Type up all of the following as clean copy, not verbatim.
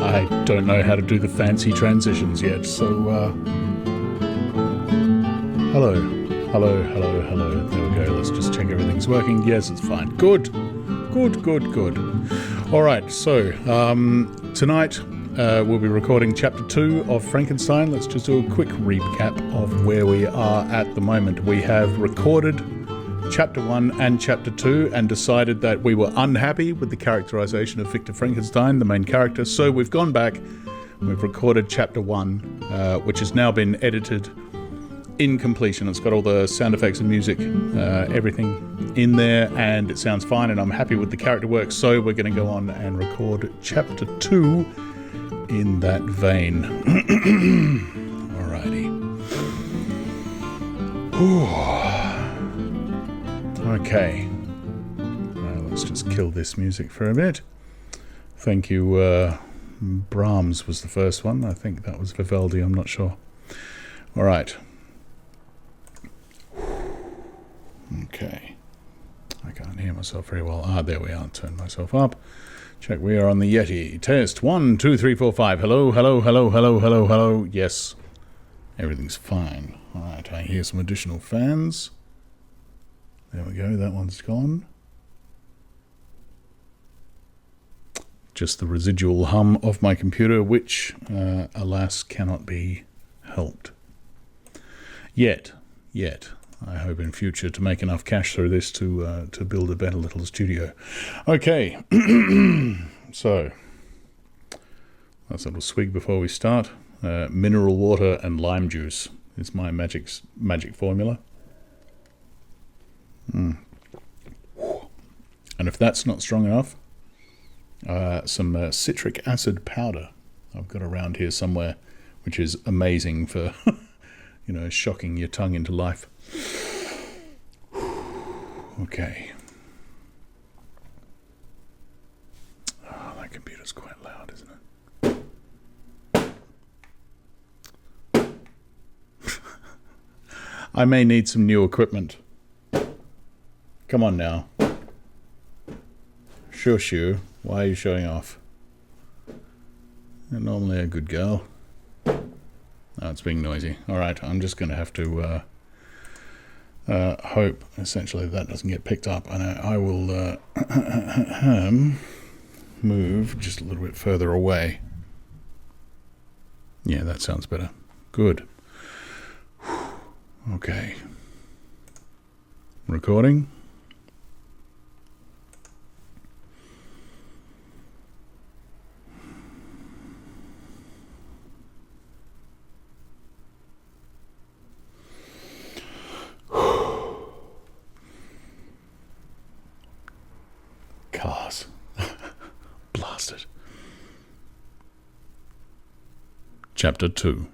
I don't know how to do the fancy transitions yet, so, hello. There we go, let's just check everything's working. Yes, it's fine. Good. Alright, so, tonight we'll be recording Chapter 2 of Frankenstein. Let's just do a quick recap of where we are at the moment. We have recorded Chapter 1 and Chapter 2 and decided that we were unhappy with the characterization of Victor Frankenstein, the main character, so we've gone back and we've recorded Chapter 1, which has now been edited in completion. It's got all the sound effects and music, everything in there, and it sounds fine, and I'm happy with the character work, so we're going to go on and record Chapter 2 in that vein. Alrighty. Okay. Let's just kill this music for a bit. Thank you, Brahms was the first one. I think that was Vivaldi, I'm not sure. Alright. Okay. I can't hear myself very well. There we are. Turn myself up. Check, we are on the Yeti. Test 1, 2, 3, 4, 5. Hello. Yes. Everything's fine. Alright, I hear some additional fans. There we go, that one's gone. Just the residual hum of my computer, which, alas, cannot be helped. Yet. I hope in future to make enough cash through this to build a better little studio. Okay, so that's a little swig before we start. Mineral water and lime juice is my magic formula. And if that's not strong enough, some citric acid powder I've got around here somewhere, which is amazing for, shocking your tongue into life. Okay. Oh, that computer's quite loud, isn't it? I may need some new equipment. Come on now. Shoo. Why are you showing off? You're normally a good girl. Oh, it's being noisy. Alright, I'm just going to have to hope, essentially, that doesn't get picked up. And I will move just a little bit further away. Yeah, that sounds better. Good. Okay. Recording. Cars. Blasted. Chapter 2.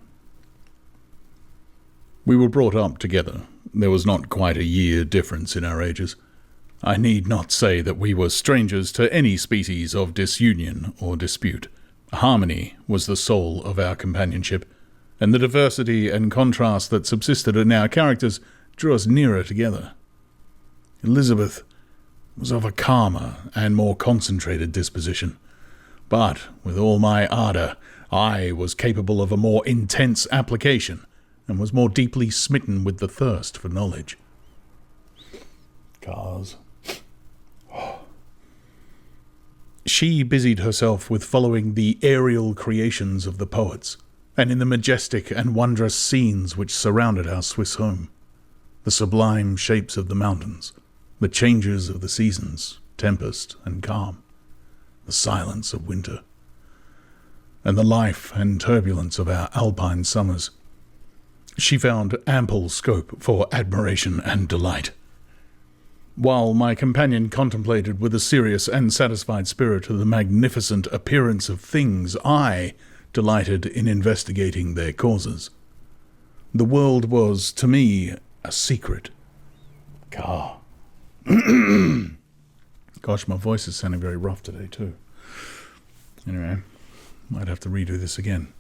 We were brought up together. There was not quite a year difference in our ages. I need not say that we were strangers to any species of disunion or dispute. Harmony was the soul of our companionship, and the diversity and contrast that subsisted in our characters drew us nearer together. Elizabeth was of a calmer and more concentrated disposition, but with all my ardour, I was capable of a more intense application, and was more deeply smitten with the thirst for knowledge. Cars. She busied herself with following the aerial creations of the poets, and in the majestic and wondrous scenes which surrounded our Swiss home, the sublime shapes of the mountains, the changes of the seasons, tempest and calm, the silence of winter, and the life and turbulence of our alpine summers. She found ample scope for admiration and delight. While my companion contemplated with a serious and satisfied spirit the magnificent appearance of things, I delighted in investigating their causes. The world was, to me, a secret. Gosh, my voice is sounding very rough today, too. Anyway, might have to redo this again.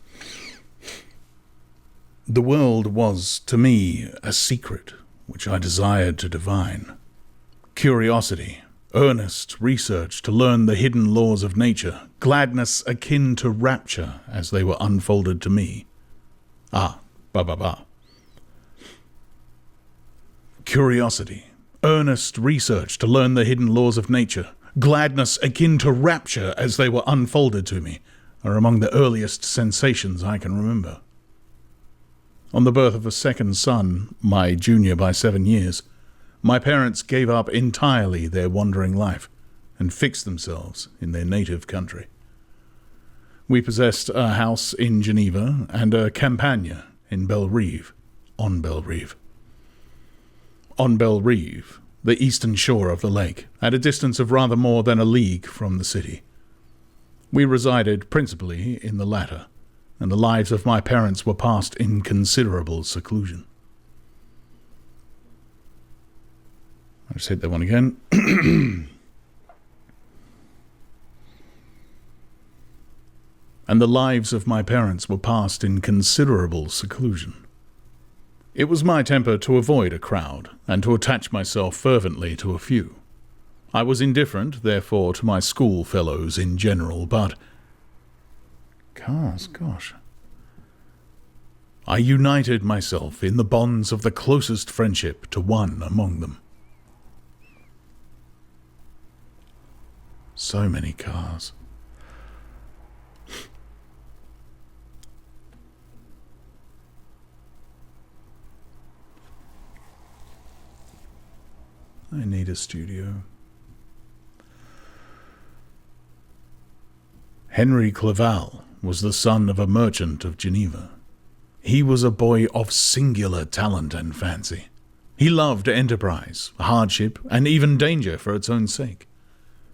The world was, to me, a secret which I desired to divine. Curiosity earnest research to learn the hidden laws of nature, gladness akin to rapture as they were unfolded to me. Curiosity, earnest research to learn the hidden laws of nature, gladness akin to rapture as they were unfolded to me, are among the earliest sensations I can remember. On the birth of a second son, my junior by 7 years, my parents gave up entirely their wandering life and fixed themselves in their native country. We possessed a house in Geneva and a campagna in Bellerive, on Bellerive. On Bellerive, the eastern shore of the lake, at a distance of rather more than a league from the city. We resided principally in the latter, and the lives of my parents were passed in considerable seclusion. I'll just hit that one again. And the lives of my parents were passed in considerable seclusion. It was my temper to avoid a crowd, and to attach myself fervently to a few. I was indifferent, therefore, to my school fellows in general, but... gosh. I united myself in the bonds of the closest friendship to one among them. So many cars. I need a studio. Henry Clerval was the son of a merchant of Geneva. He was a boy of singular talent and fancy. He loved enterprise, hardship, and even danger for its own sake.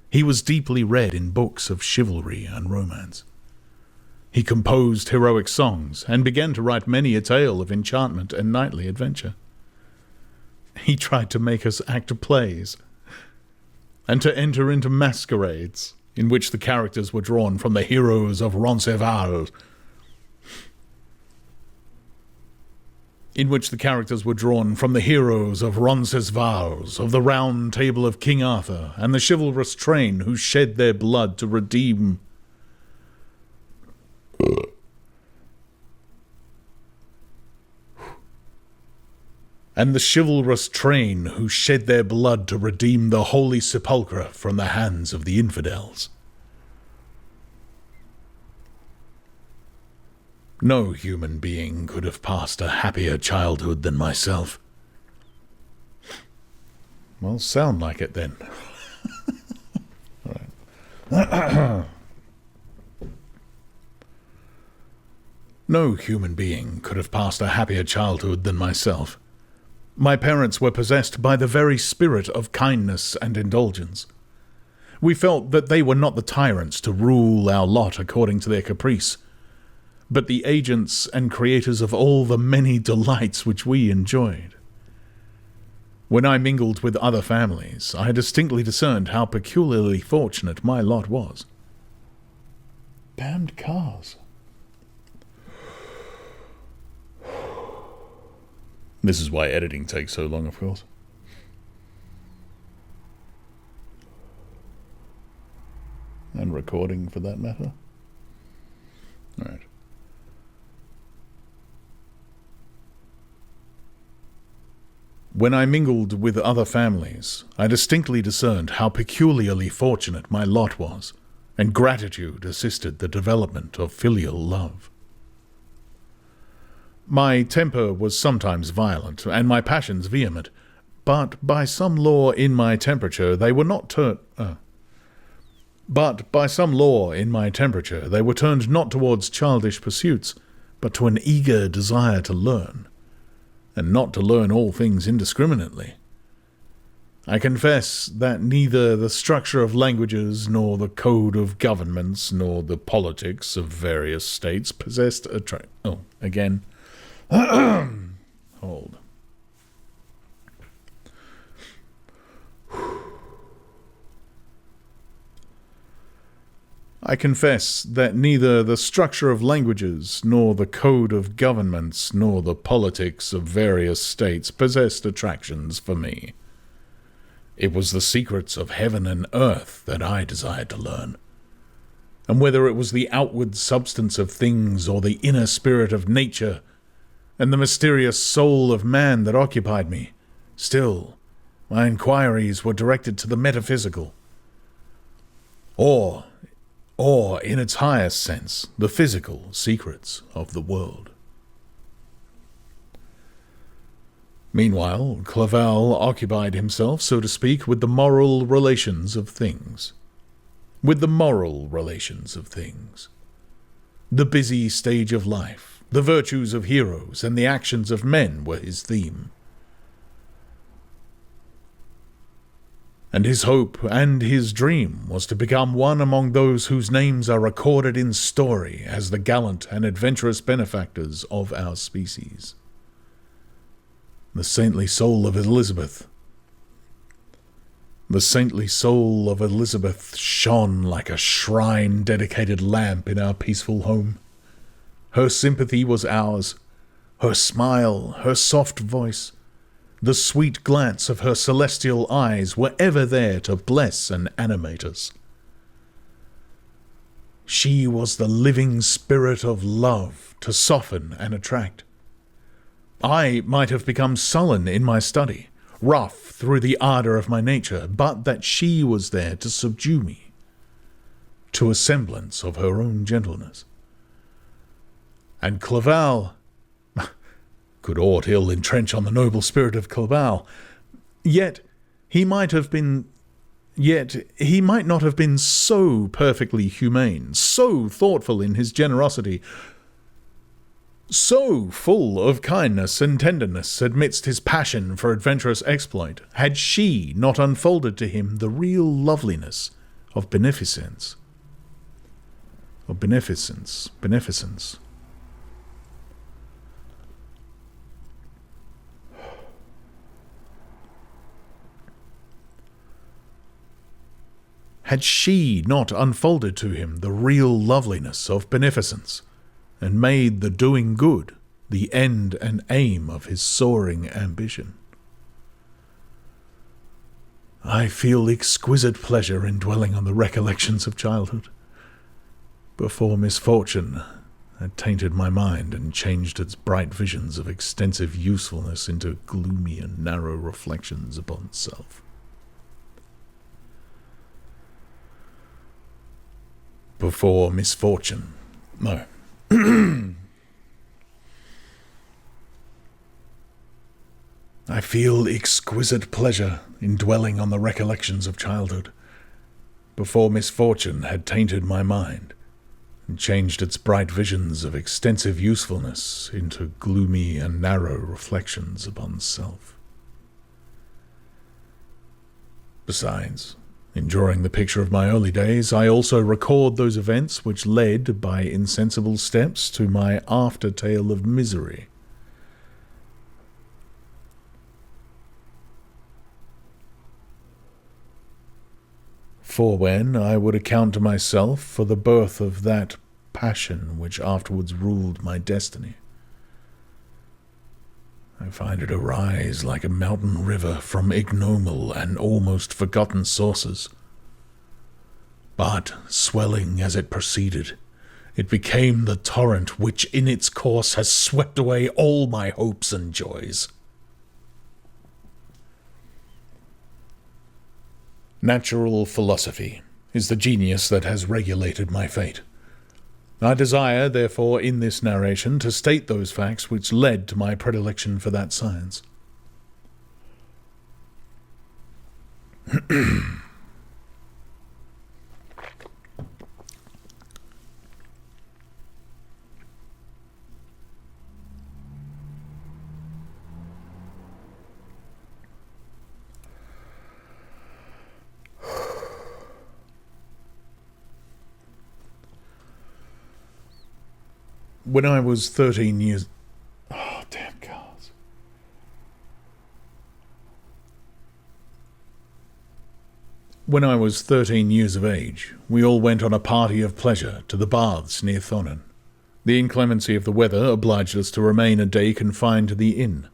He was deeply read in books of chivalry and romance. He composed heroic songs and began to write many a tale of enchantment and knightly adventure. He tried to make us act plays, and to enter into masquerades, in which the characters were drawn from the heroes of Roncesvalles, of the Round Table of King Arthur, and the chivalrous train who shed their blood to redeem... the Holy Sepulchre from the hands of the infidels. No human being could have passed a happier childhood than myself. Well, sound like it then. All right. No human being could have passed a happier childhood than myself. My parents were possessed by the very spirit of kindness and indulgence. We felt that they were not the tyrants to rule our lot according to their caprice, but the agents and creators of all the many delights which we enjoyed. When I mingled with other families, I distinctly discerned how peculiarly fortunate my lot was. Damned cars. This is why editing takes so long, of course. And recording, for that matter. All right. When I mingled with other families, I distinctly discerned how peculiarly fortunate my lot was, and gratitude assisted the development of filial love. My temper was sometimes violent, and my passions vehement, but by some law in my temperature they were turned not towards childish pursuits, but to an eager desire to learn, and not to learn all things indiscriminately. I confess that neither the structure of languages, nor the code of governments, nor the politics of various states possessed Hold. I confess that neither the structure of languages, nor the code of governments, nor the politics of various states possessed attractions for me. It was the secrets of heaven and earth that I desired to learn. And whether it was the outward substance of things or the inner spirit of nature and the mysterious soul of man that occupied me, still, my inquiries were directed to the metaphysical. Or, in its highest sense, the physical secrets of the world. Meanwhile, Clerval occupied himself, so to speak, with the moral relations of things. The busy stage of life, the virtues of heroes, and the actions of men were his theme. And his hope and his dream was to become one among those whose names are recorded in story as the gallant and adventurous benefactors of our species. The saintly soul of Elizabeth. The saintly soul of Elizabeth shone like a shrine-dedicated lamp in our peaceful home. Her sympathy was ours, her smile, her soft voice, the sweet glance of her celestial eyes were ever there to bless and animate us. She was the living spirit of love to soften and attract. I might have become sullen in my study, rough through the ardour of my nature, but that she was there to subdue me, to a semblance of her own gentleness. And Clerval could aught ill entrench on the noble spirit of Clerval, yet he might not have been so perfectly humane, so thoughtful in his generosity, so full of kindness and tenderness amidst his passion for adventurous exploit, had she not unfolded to him the real loveliness of beneficence. Beneficence. Had she not unfolded to him the real loveliness of beneficence, and made the doing good the end and aim of his soaring ambition? I feel exquisite pleasure in dwelling on the recollections of childhood, before misfortune had tainted my mind and changed its bright visions of extensive usefulness into gloomy and narrow reflections upon self. Before misfortune. No. I feel exquisite pleasure in dwelling on the recollections of childhood, before misfortune had tainted my mind, and changed its bright visions of extensive usefulness into gloomy and narrow reflections upon self. Besides, in drawing the picture of my early days, I also record those events which led, by insensible steps, to my after-tale of misery. For when I would account to myself for the birth of that passion which afterwards ruled my destiny, I find it arise like a mountain river from ignoble and almost forgotten sources. But, swelling as it proceeded, it became the torrent which in its course has swept away all my hopes and joys. Natural philosophy is the genius that has regulated my fate. I desire, therefore, in this narration, to state those facts which led to my predilection for that science. When I was 13 years... Oh, damn cards. When I was 13 years of age, we all went on a party of pleasure to the baths near Thonon. The inclemency of the weather obliged us to remain a day confined to the inn.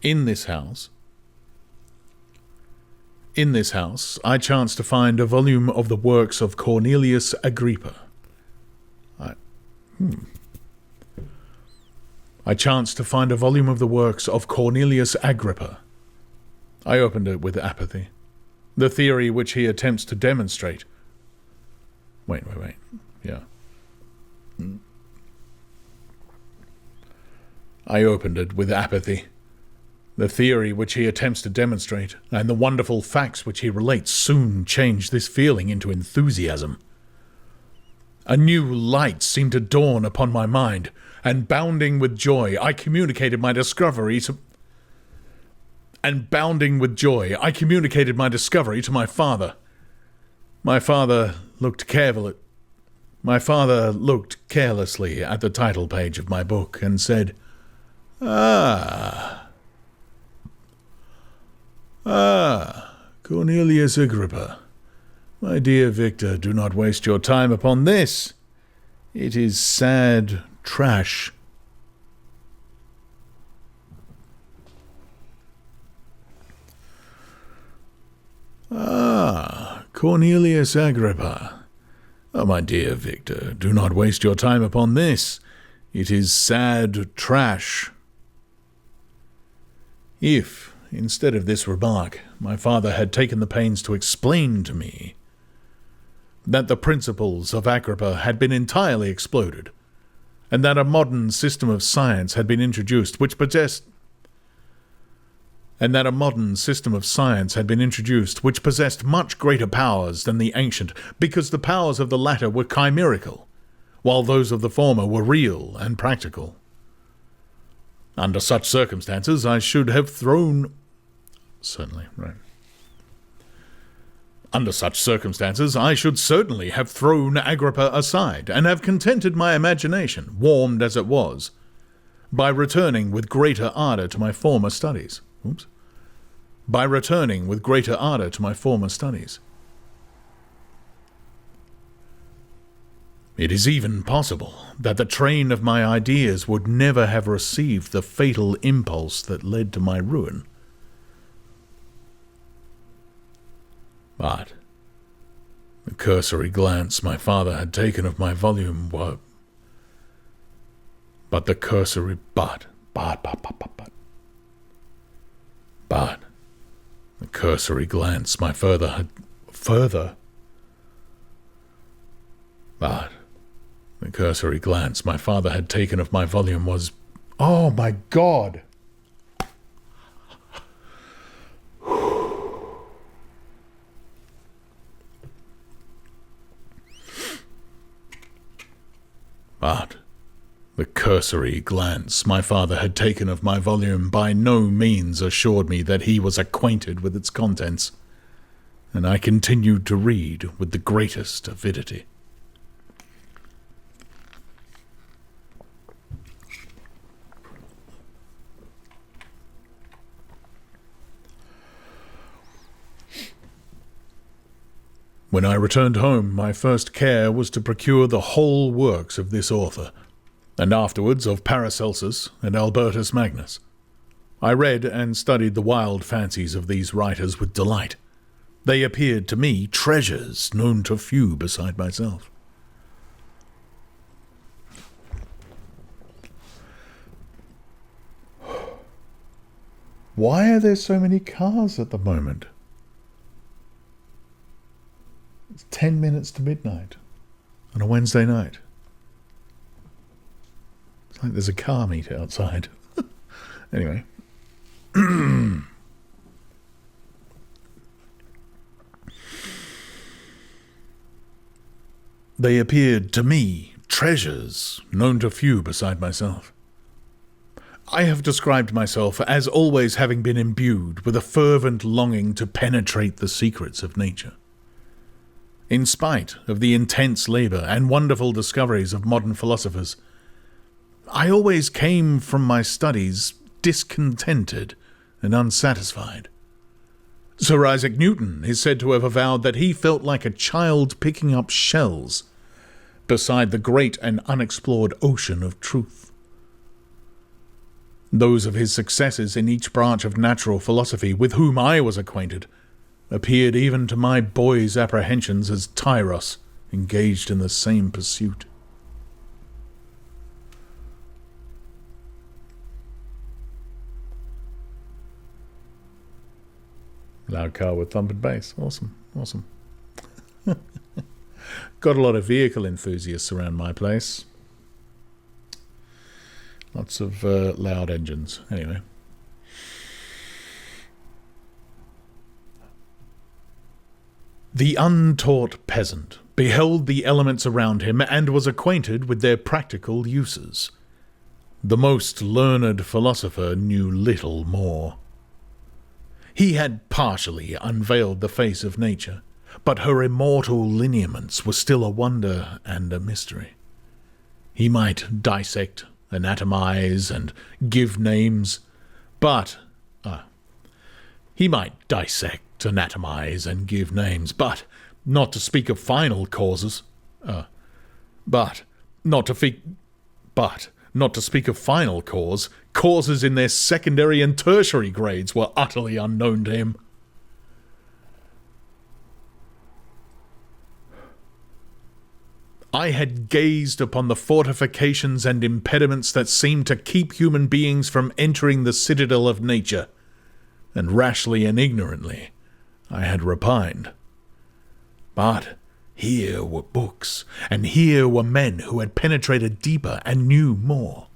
In this house, In this house, I chanced to find a volume of the works of Cornelius Agrippa. I chanced to find a volume of the works of Cornelius Agrippa. I opened it with apathy. The theory which he attempts to demonstrate... Wait. Yeah. I opened it with apathy. The theory which he attempts to demonstrate, and the wonderful facts which he relates, soon changed this feeling into enthusiasm. A new light seemed to dawn upon my mind, and bounding with joy, I communicated my discovery to my father. My father looked carelessly at the title page of my book and said, Cornelius Agrippa. My dear Victor, do not waste your time upon this. It is sad trash. Cornelius Agrippa. Oh, my dear Victor, do not waste your time upon this. It is sad trash. If, instead of this remark, my father had taken the pains to explain to me that the principles of Agrippa had been entirely exploded, and that a modern system of science had been introduced which possessed much greater powers than the ancient, because the powers of the latter were chimerical, while those of the former were real and practical. Under such circumstances, I should have thrown... Certainly, right. Under such circumstances, I should certainly have thrown Agrippa aside, and have contented my imagination, warmed as it was, by returning with greater ardour to my former studies. It is even possible that the train of my ideas would never have received the fatal impulse that led to my ruin. But the cursory glance my father had taken of my volume were... But the cursory glance my father had... But the cursory glance my father had taken of my volume was... Oh, my God! But the cursory glance my father had taken of my volume by no means assured me that he was acquainted with its contents, and I continued to read with the greatest avidity. When I returned home, my first care was to procure the whole works of this author, and afterwards of Paracelsus and Albertus Magnus. I read and studied the wild fancies of these writers with delight. They appeared to me treasures known to few beside myself. Why are there so many cars at the moment? It's 10 minutes to midnight on a Wednesday night. It's like there's a car meet outside. Anyway. They appeared to me treasures known to few beside myself. I have described myself as always having been imbued with a fervent longing to penetrate the secrets of nature. In spite of the intense labour and wonderful discoveries of modern philosophers, I always came from my studies discontented and unsatisfied. Sir Isaac Newton is said to have avowed that he felt like a child picking up shells beside the great and unexplored ocean of truth. Those of his successors in each branch of natural philosophy with whom I was acquainted appeared even to my boy's apprehensions as Tyros, engaged in the same pursuit. Loud car with thumping bass. Awesome, awesome. Got a lot of vehicle enthusiasts around my place. Lots of loud engines. Anyway. The untaught peasant beheld the elements around him and was acquainted with their practical uses. The most learned philosopher knew little more. He had partially unveiled the face of nature, but her immortal lineaments were still a wonder and a mystery. He might dissect, anatomize, and give names, but not to speak of final causes. Not to speak of final causes in their secondary and tertiary grades were utterly unknown to him. I had gazed upon the fortifications and impediments that seemed to keep human beings from entering the citadel of nature, and rashly and ignorantly I had repined. But here were books, and here were men who had penetrated deeper and knew more.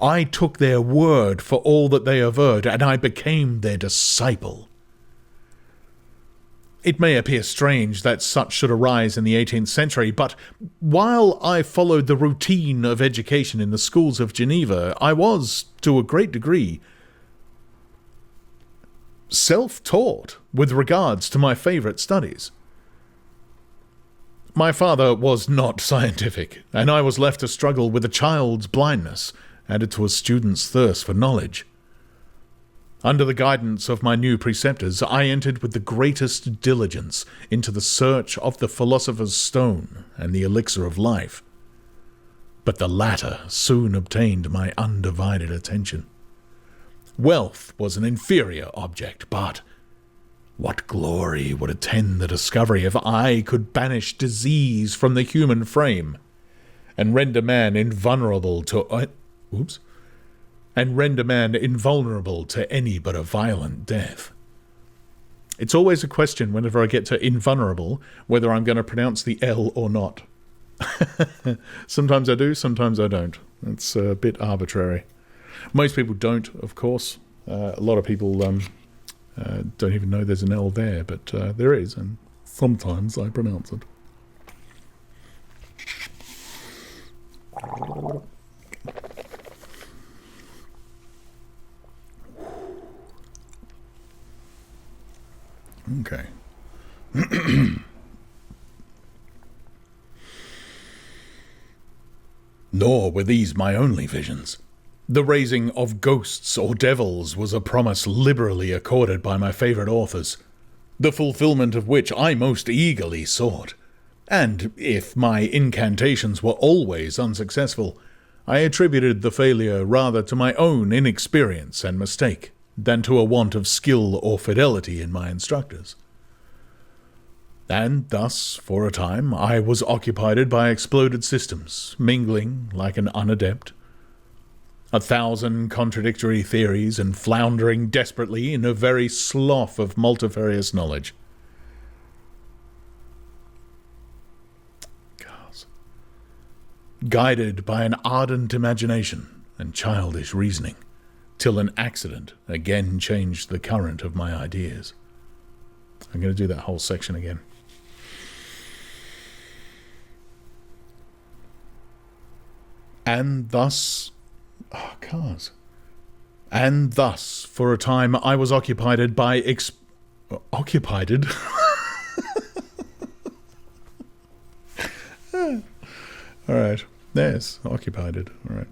I took their word for all that they averred, and I became their disciple. It may appear strange that such should arise in the 18th century, but while I followed the routine of education in the schools of Geneva, I was, to a great degree, self-taught with regards to my favourite studies. My father was not scientific, and I was left to struggle with a child's blindness, added to a student's thirst for knowledge. Under the guidance of my new preceptors, I entered with the greatest diligence into the search of the philosopher's stone and the elixir of life. But the latter soon obtained my undivided attention. Wealth was an inferior object, but what glory would attend the discovery if I could banish disease from the human frame and render man invulnerable to any but a violent death. It's always a question whenever I get to invulnerable whether I'm going to pronounce the L or not. Sometimes I do, sometimes I don't. It's a bit arbitrary. Most people don't, of course. A lot of people don't even know there's an L there, but there is, and sometimes I pronounce it. Okay. Nor were these my only visions. The raising of ghosts or devils was a promise liberally accorded by my favourite authors, the fulfilment of which I most eagerly sought. And if my incantations were always unsuccessful, I attributed the failure rather to my own inexperience and mistake than to a want of skill or fidelity in my instructors. And thus, for a time, I was occupied by exploded systems, mingling like an unadept, 1,000 contradictory theories, and floundering desperately in a very slough of multifarious knowledge. Guided by an ardent imagination and childish reasoning, till an accident again changed the current of my ideas. I'm going to do that whole section again. And thus, for a time, I was occupied by occupied? All right. Yes, occupied. All right.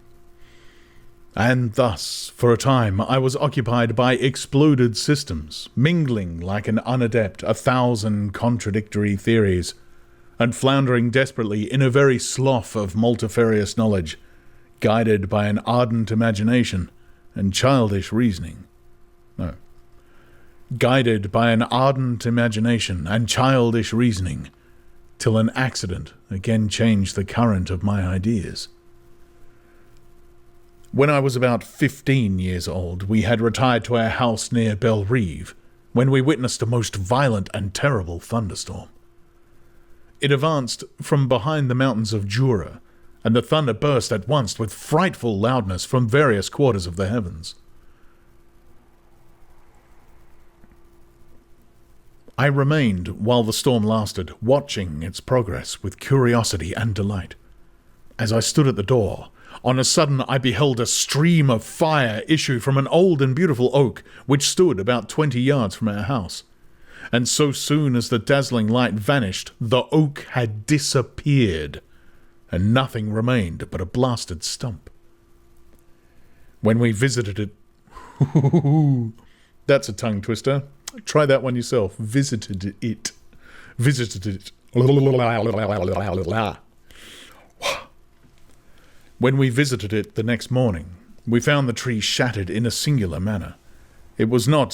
And thus, for a time, I was occupied by exploded systems, mingling like an unadept 1,000 contradictory theories, and floundering desperately in a very slough of multifarious knowledge, guided by an ardent imagination and childish reasoning. No. guided by an ardent imagination and childish reasoning, till an accident again changed the current of my ideas. When I was about 15 years old, we had retired to our house near Bellerive, when we witnessed a most violent and terrible thunderstorm. It advanced from behind the mountains of Jura, and the thunder burst at once with frightful loudness from various quarters of the heavens. I remained, while the storm lasted, watching its progress with curiosity and delight. As I stood at the door, on a sudden I beheld a stream of fire issue from an old and beautiful oak which stood about 20 yards from our house. And so soon as the dazzling light vanished, the oak had disappeared, and nothing remained but a blasted stump. When we visited it... That's a tongue twister. Try that one yourself. Visited it. When we visited it the next morning, we found the tree shattered in a singular manner. It was not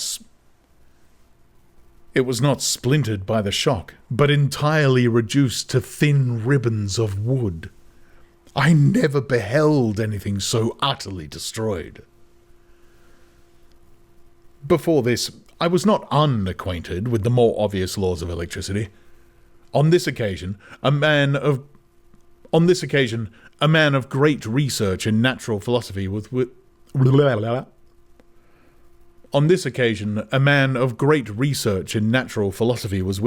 splintered by the shock, but entirely reduced to thin ribbons of wood. I never beheld anything so utterly destroyed. Before this, I was not unacquainted with the more obvious laws of electricity. On this occasion, a man of great research in natural philosophy was with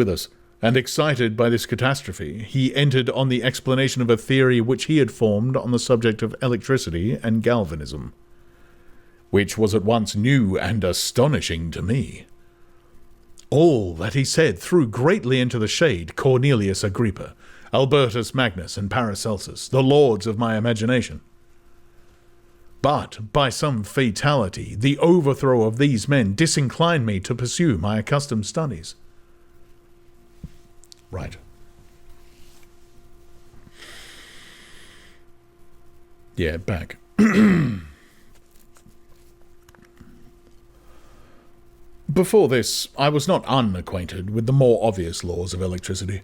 us, and excited by this catastrophe, he entered on the explanation of a theory which he had formed on the subject of electricity and galvanism, which was at once new and astonishing to me. All that he said threw greatly into the shade Cornelius Agrippa, Albertus Magnus, and Paracelsus, the lords of my imagination. But, by some fatality, the overthrow of these men disinclined me to pursue my accustomed studies. Right. Yeah, back. Before this, I was not unacquainted with the more obvious laws of electricity.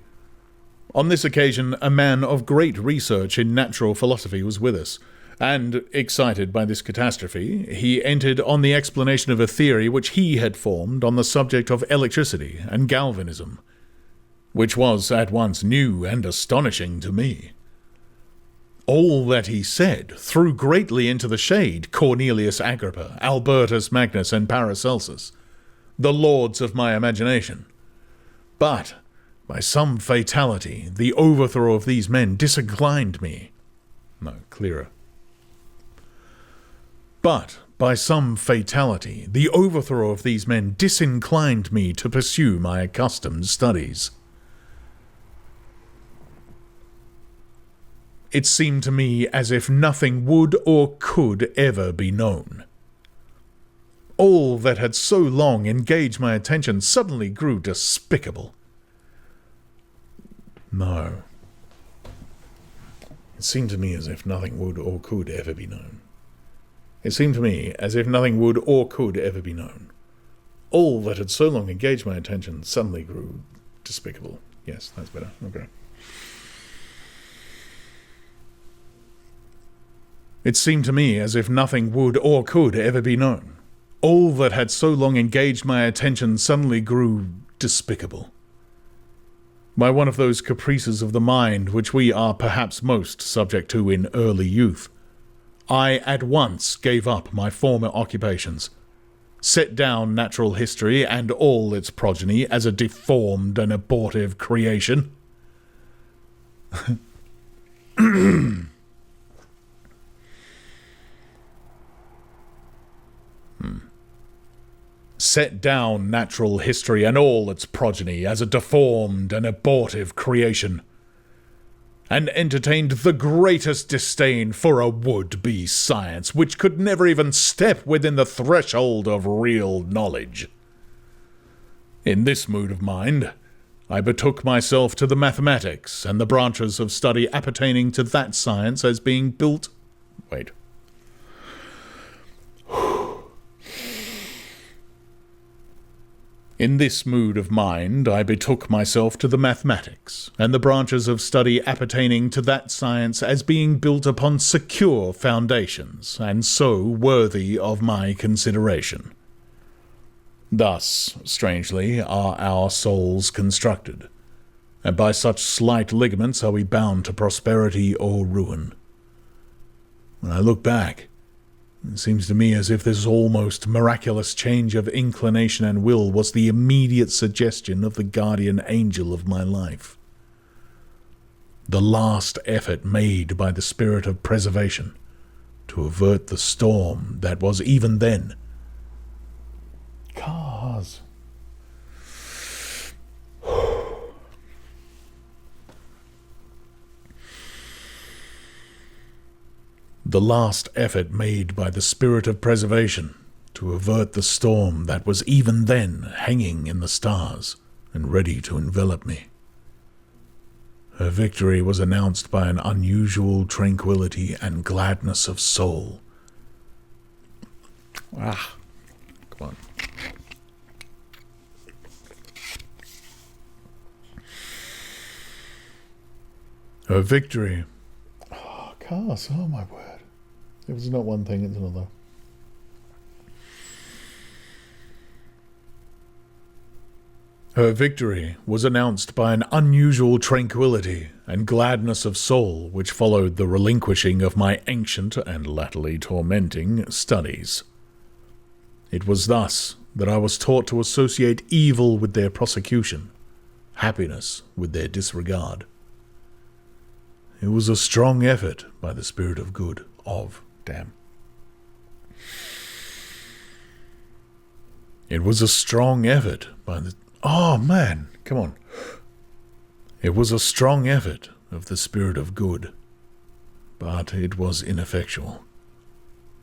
On this occasion, a man of great research in natural philosophy was with us, and, excited by this catastrophe, he entered on the explanation of a theory which he had formed on the subject of electricity and galvanism, which was at once new and astonishing to me. All that he said threw greatly into the shade Cornelius Agrippa, Albertus Magnus, and Paracelsus, the lords of my imagination. But, by some fatality, the overthrow of these men disinclined me. No, clearer. But, by some fatality, the overthrow of these men disinclined me to pursue my accustomed studies. It seemed to me as if nothing would or could ever be known. All that had so long engaged my attention suddenly grew despicable. No. It seemed to me as if nothing would or could ever be known. It seemed to me as if nothing would or could ever be known. All that had so long engaged my attention suddenly grew despicable. Yes, that's better. Okay. It seemed to me as if nothing would or could ever be known. All that had so long engaged my attention suddenly grew despicable. By one of those caprices of the mind which we are perhaps most subject to in early youth, I at once gave up my former occupations, set down natural history and all its progeny as a deformed and abortive creation. Set down natural history and all its progeny as a deformed and abortive creation, and entertained the greatest disdain for a would-be science which could never even step within the threshold of real knowledge. In this mood of mind, I betook myself to the mathematics and the branches of study appertaining to that science as being built... Wait. In this mood of mind, I betook myself to the mathematics, and the branches of study appertaining to that science as being built upon secure foundations, and so worthy of my consideration. Thus, strangely, are our souls constructed, and by such slight ligaments are we bound to prosperity or ruin. When I look back, it seems to me as if this almost miraculous change of inclination and will was the immediate suggestion of the guardian angel of my life. The last effort made by the spirit of preservation to avert the storm that was even then. Cars. The last effort made by the spirit of preservation to avert the storm that was even then hanging in the stars and ready to envelop me. Her victory was announced by an unusual tranquility and gladness of soul. Come on. Her victory. Cars, oh my word. If it's not one thing, it's another. Her victory was announced by an unusual tranquility and gladness of soul which followed the relinquishing of my ancient and latterly tormenting studies. It was thus that I was taught to associate evil with their prosecution, happiness with their disregard. It was a strong effort by the spirit of good, It was a strong effort by the... Oh, man, come on. It was a strong effort of the spirit of good, but it was ineffectual.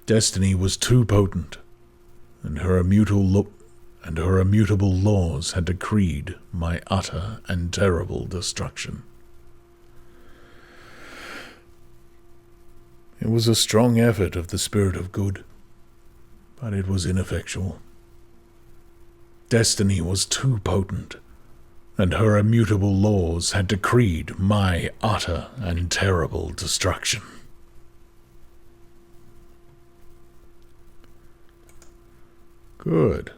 Destiny was too potent, and her immutable laws had decreed my utter and terrible destruction. It was a strong effort of the spirit of good, but it was ineffectual. Destiny was too potent, and her immutable laws had decreed my utter and terrible destruction. Good.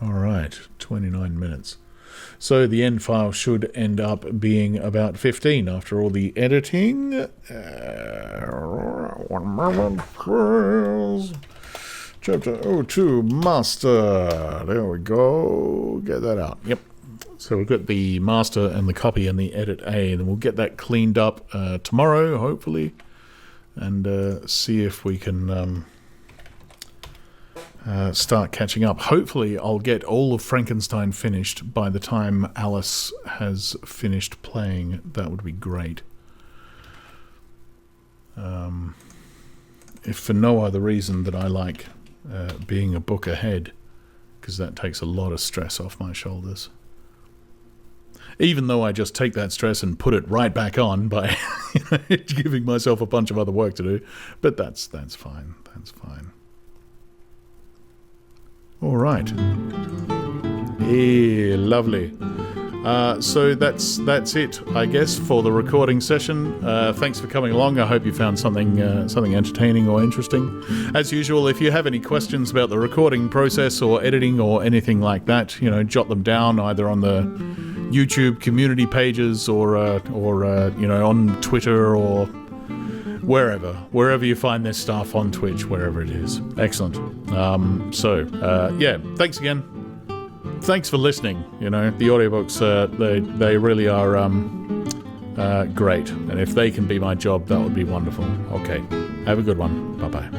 All right, 29 minutes. So the end file should end up being about 15 after all the editing. 1 moment, please. Chapter 02, Master. There we go. Get that out. Yep. So we've got the master and the copy and the edit A, and we'll get that cleaned up tomorrow, hopefully, and see if we can start catching up. Hopefully I'll get all of Frankenstein finished by the time Alice has finished playing. That would be great. If for no other reason that I like being a book ahead, because that takes a lot of stress off my shoulders. Even though I just take that stress and put it right back on by giving myself a bunch of other work to do. But that's fine. That's fine. All right. Lovely. So that's it, I guess, for the recording session. Thanks for coming along. I hope you found something entertaining or interesting. As usual, if you have any questions about the recording process or editing or anything like that, jot them down either on the YouTube community pages or on Twitter or wherever you find this stuff, on Twitch, wherever it is. Excellent. Thanks again. Thanks for listening. The audiobooks, they really are great. And if they can be my job, that would be wonderful. Okay. Have a good one. Bye-bye.